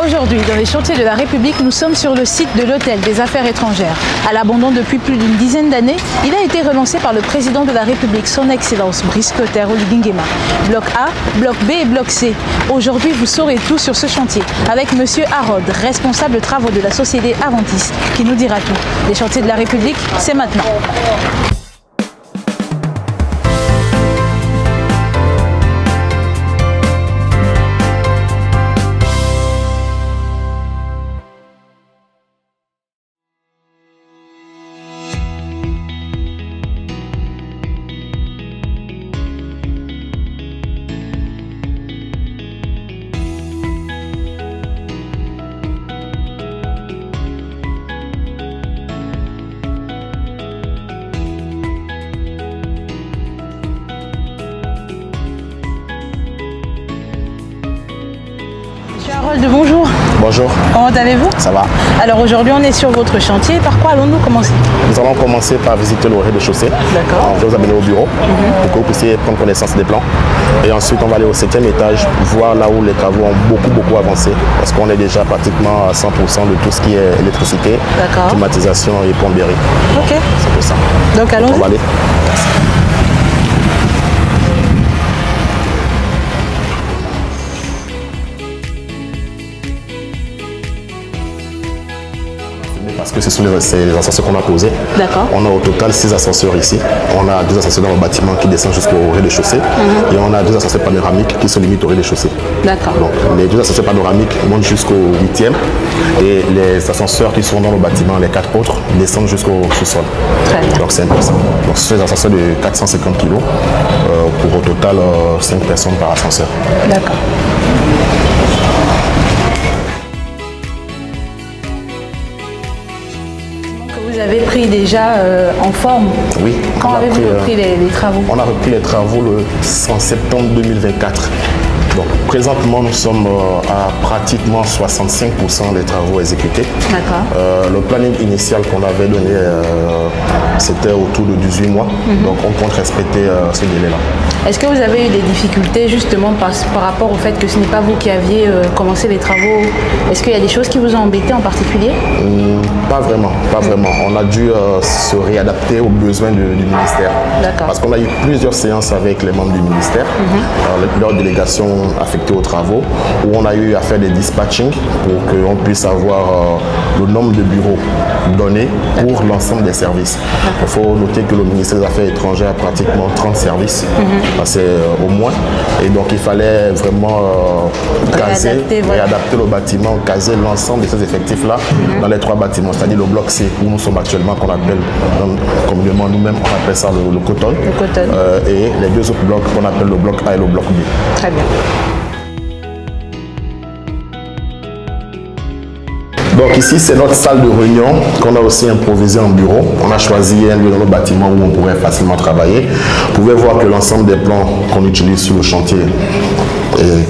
Aujourd'hui, dans les chantiers de la République, nous sommes sur le site de l'Hôtel des Affaires étrangères. À l'abandon depuis plus d'une dizaine d'années, il a été relancé par le président de la République, son Excellence Brice Clotaire Oligui Nguema. Bloc A, bloc B et bloc C. Aujourd'hui, vous saurez tout sur ce chantier avec Monsieur Harod, responsable travaux de la société Aventis, qui nous dira tout. Les chantiers de la République, c'est maintenant. Harold, bonjour. Bonjour. Comment allez-vous? Ça va. Alors aujourd'hui on est sur votre chantier. Par quoi allons-nous commencer? Nous allons commencer par visiter le rez-de-chaussée. D'accord. On va vous amener au bureau pour que vous puissiez prendre connaissance des plans. Et ensuite on va aller au 7e étage, voir là où les travaux ont beaucoup avancé. Parce qu'on est déjà pratiquement à 100% de tout ce qui est électricité, climatisation et plomberie. Ok. C'est pour ça. Donc allons-y. On va aller. Parce que ce sont les ascenseurs qu'on a posés. D'accord. On a au total 6 ascenseurs ici. On a 2 ascenseurs dans le bâtiment qui descendent jusqu'au rez-de-chaussée. Et on a 2 ascenseurs panoramiques qui se limitent au rez-de-chaussée. D'accord. Donc les 2 ascenseurs panoramiques montent jusqu'au 8e. Et les ascenseurs qui sont dans le bâtiment, les 4 autres, descendent jusqu'au sous-sol. Très bien. Donc c'est intéressant. Donc ce sont des ascenseurs de 450 kg pour au total 5 personnes par ascenseur. D'accord. Vous avez pris déjà en forme. Oui. Quand avez-vous repris les travaux? On a repris les travaux en septembre 2024. Donc présentement nous sommes à pratiquement 65% des travaux exécutés. D'accord. Le planning initial qu'on avait donné c'était autour de 18 mois. Donc on compte respecter ce délai-là. Est-ce que vous avez eu des difficultés justement par rapport au fait que ce n'est pas vous qui aviez commencé les travaux? Est-ce qu'il y a des choses qui vous ont embêté en particulier? Pas vraiment, pas vraiment. On a dû se réadapter aux besoins du ministère. D'accord. Parce qu'on a eu plusieurs séances avec les membres du ministère, leur délégation affectée aux travaux, où on a eu à faire des dispatchings pour qu'on puisse avoir le nombre de bureaux donnés pour l'ensemble des services. Il faut noter que le ministère des Affaires étrangères a pratiquement 30 services, c'est au moins. Et donc il fallait vraiment réadapter le bâtiment, caser l'ensemble de ces effectifs-là dans les 3 bâtiments, c'est-à-dire le bloc C où nous sommes actuellement, qu'on appelle communément nous-mêmes, on appelle ça le coton. Et les 2 autres blocs qu'on appelle le bloc A et le bloc B. Très bien. Donc ici, c'est notre salle de réunion qu'on a aussi improvisée en bureau. On a choisi un lieu dans le bâtiment où on pourrait facilement travailler. Vous pouvez voir que l'ensemble des plans qu'on utilise sur le chantier est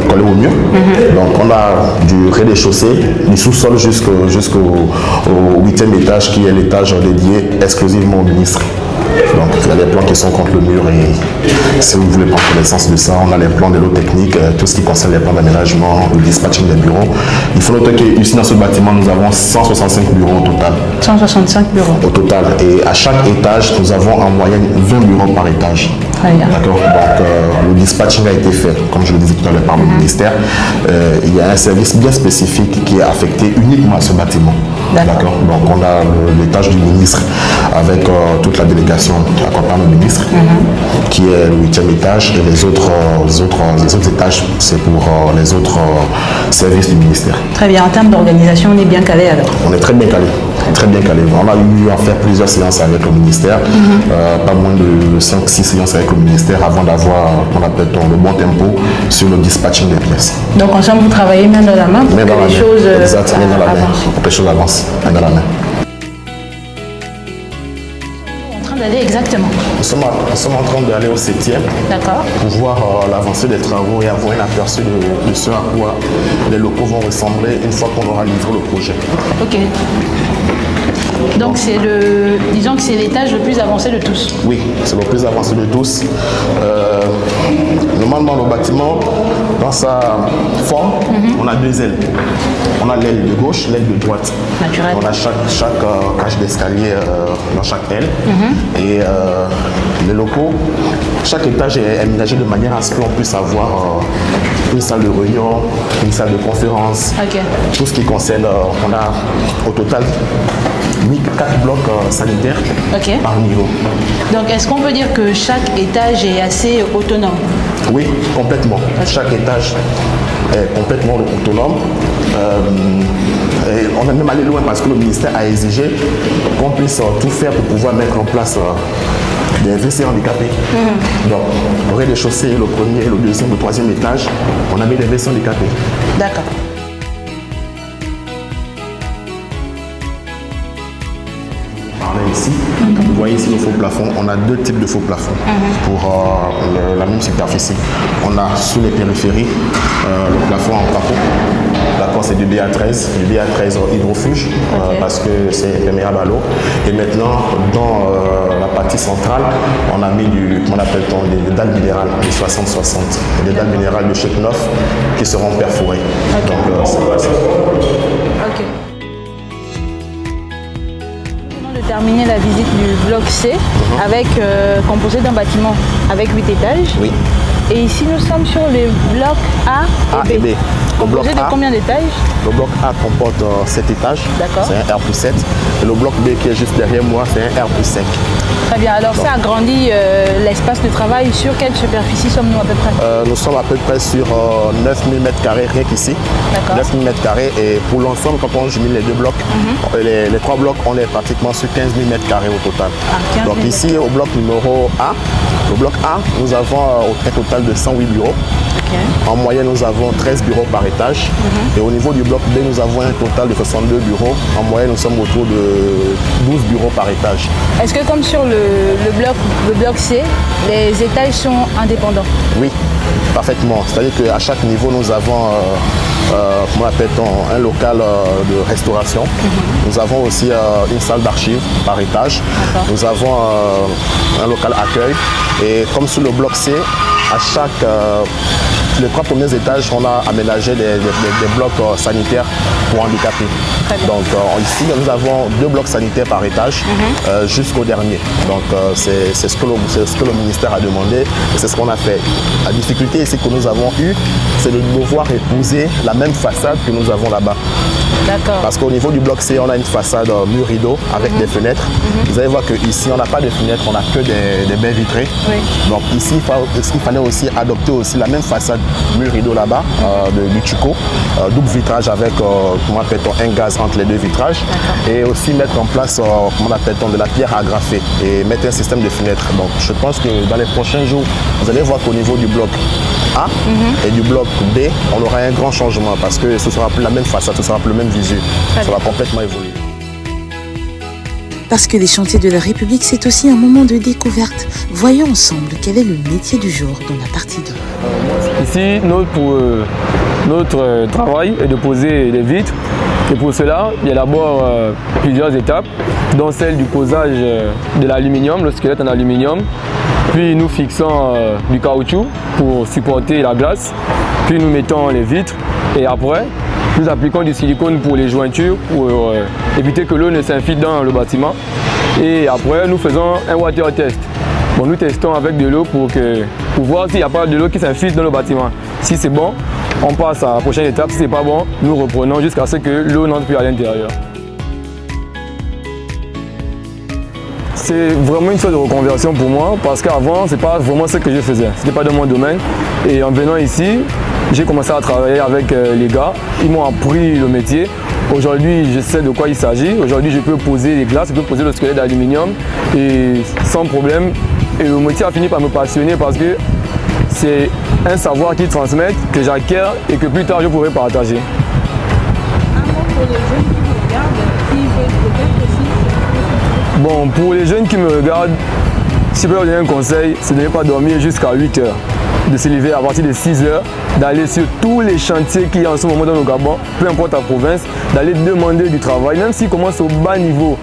collé au mur. Donc on a du rez-de-chaussée, du sous-sol jusqu'au 8e étage qui est l'étage dédié exclusivement au ministre. Donc il y a des plans qui sont contre le mur et si vous voulez prendre connaissance de ça, on a les plans de l'eau technique, tout ce qui concerne les plans d'aménagement, le dispatching des bureaux. Il faut noter qu'ici dans ce bâtiment, nous avons 165 bureaux au total. 165 bureaux. Au total. Et à chaque étage, nous avons en moyenne 20 bureaux par étage. Très bien. D'accord. Donc le dispatching a été fait, comme je le disais tout à l'heure, par le ministère. Il y a un service bien spécifique qui est affecté uniquement à ce bâtiment. D'accord. Donc on a l'étage du ministre avec toute la délégation accompagnant le ministre, qui est le 8e étage, et les autres étages, c'est pour les autres services du ministère. Très bien. En termes d'organisation, on est bien calé alors? On est très bien calé. Très bien calé. On a eu à faire plusieurs séances avec le ministère, pas moins de 5-6 séances avec le ministère avant d'avoir, on appelle le bon tempo sur le dispatching des pièces. Donc ensemble, vous travaillez main dans la main pour que les choses avancent. Pour que les choses avancent main dans la main. D'aller exactement. Nous sommes en train d'aller au 7e pour voir l'avancée des travaux et avoir un aperçu de ce à quoi les locaux vont ressembler une fois qu'on aura livré le projet. Ok. Donc disons que c'est l'étage le plus avancé de tous. Oui, c'est le plus avancé de tous. Normalement, le bâtiment, dans sa forme, on a deux ailes. On a l'aile de gauche, l'aile de droite. Naturel. On a chaque cage d'escalier dans chaque aile. Et les locaux, chaque étage est aménagé de manière à ce qu'on puisse avoir une salle de réunion, une salle de conférence. Okay. Tout ce qui concerne, on a au total 4 blocs sanitaires par niveau. Donc est-ce qu'on peut dire que chaque étage est assez autonome? Oui, complètement. Chaque étage est complètement autonome. Et on est même allé loin parce que le ministère a exigé qu'on puisse tout faire pour pouvoir mettre en place des WC handicapés. Donc, au rez-de-chaussée, le premier, le deuxième, le troisième étage, on a mis des WC handicapés. D'accord. Ici, vous voyez ici le faux plafond, on a deux types de faux plafonds pour la même superficie. On a sous les périphéries le plafond en capot. D'accord, c'est du BA13, du BA13 hydrofuge parce que c'est perméable à l'eau. Et maintenant, dans la partie centrale, on a mis des dalles minérales, des 60-60, des dalles minérales de chèque neuf qui seront perforées. Donc, c'est ça. Terminer la visite du bloc C avec composé d'un bâtiment avec 8 étages. Oui. Et ici nous sommes sur les blocs A et B. Composé de combien d'étages? Le bloc A comporte 7 étages. D'accord. C'est un R+7. Et le bloc B qui est juste derrière moi, c'est un R+5. Très bien. Alors ça agrandit l'espace de travail. Sur quelle superficie sommes-nous à peu près? Nous sommes à peu près sur 9000 m² rien qu'ici. D'accord. 9000 m². Et pour l'ensemble, quand on jumelle les deux blocs, les 3 blocs, on est pratiquement sur 15 000 m² au total. Donc ici, au bloc numéro A, le bloc A, nous avons un total de 108 bureaux. En moyenne, nous avons 13 bureaux par étage. Et au niveau du bloc B, nous avons un total de 62 bureaux. En moyenne, nous sommes autour de 12 bureaux par étage. Est-ce que comme sur le bloc C, les étages sont indépendants? Oui, parfaitement. C'est-à-dire qu'à chaque niveau, nous avons comment appelle-t-on, un local de restauration. Nous avons aussi une salle d'archives par étage. Nous avons un local accueil. Et comme sur le bloc C, à chaque les 3 premiers étages, on a aménagé des blocs sanitaires pour handicapés. Donc ici, nous avons 2 blocs sanitaires par étage jusqu'au dernier. Donc c'est ce que le ministère a demandé et c'est ce qu'on a fait. La difficulté ici que nous avons eue, c'est de devoir épouser la même façade que nous avons là-bas. Parce qu'au niveau du bloc C, on a une façade mur rideau avec des fenêtres. Vous allez voir qu'ici, on n'a pas de fenêtres, on n'a que des baies vitrées. Donc ici, il fallait aussi adopter aussi la même façade mur rideau là-bas, du Tuco, double vitrage avec comment appelle-t-on, un gaz entre les 2 vitrages. Et aussi mettre en place comment appelle-t-on, de la pierre agrafée et mettre un système de fenêtres. Donc je pense que dans les prochains jours, vous allez voir qu'au niveau du bloc A et du bloc B, on aura un grand changement parce que ce ne sera plus la même façade, ce ne sera plus le même visu. Ça va complètement évoluer. Parce que les chantiers de la République, c'est aussi un moment de découverte. Voyons ensemble quel est le métier du jour dans la partie 2. Ici, notre travail est de poser les vitres. Et pour cela, il y a d'abord plusieurs étapes, dont celle du posage de l'aluminium, le squelette en aluminium. Puis nous fixons du caoutchouc pour supporter la glace. Puis nous mettons les vitres. Et après, nous appliquons du silicone pour les jointures pour éviter que l'eau ne s'infiltre dans le bâtiment. Et après, nous faisons un water test. Bon, nous testons avec de l'eau pour voir s'il n'y a pas de l'eau qui s'infiltre dans le bâtiment. Si c'est bon, on passe à la prochaine étape. Si ce n'est pas bon, nous reprenons jusqu'à ce que l'eau n'entre plus à l'intérieur. C'est vraiment une sorte de reconversion pour moi parce qu'avant, ce n'est pas vraiment ce que je faisais. Ce n'était pas dans mon domaine. Et en venant ici, j'ai commencé à travailler avec les gars. Ils m'ont appris le métier. Aujourd'hui, je sais de quoi il s'agit. Aujourd'hui, je peux poser les glaces, je peux poser le squelette d'aluminium et sans problème. Et le métier a fini par me passionner parce que c'est un savoir qu'ils transmettent, que j'acquiers et que plus tard je pourrai partager. Un mot pour les jeunes qui vous regardent, qui veulent peut-être aussi. Bon, pour les jeunes qui me regardent, si je peux leur donner un conseil, c'est de ne pas dormir jusqu'à 8 heures. de se lever à partir de 6 heures, d'aller sur tous les chantiers qu'il y a en ce moment dans le Gabon, peu importe la province, d'aller demander du travail, même s'ils commencent au bas niveau.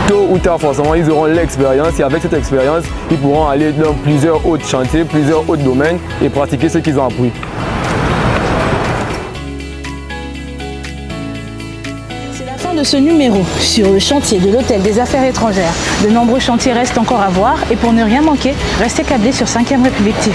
Tôt ou tard, forcément, ils auront l'expérience et avec cette expérience, ils pourront aller dans plusieurs autres chantiers, plusieurs autres domaines et pratiquer ce qu'ils ont appris. De ce numéro sur le chantier de l'Hôtel des Affaires étrangères. De nombreux chantiers restent encore à voir et pour ne rien manquer, restez câblés sur 5e République TV.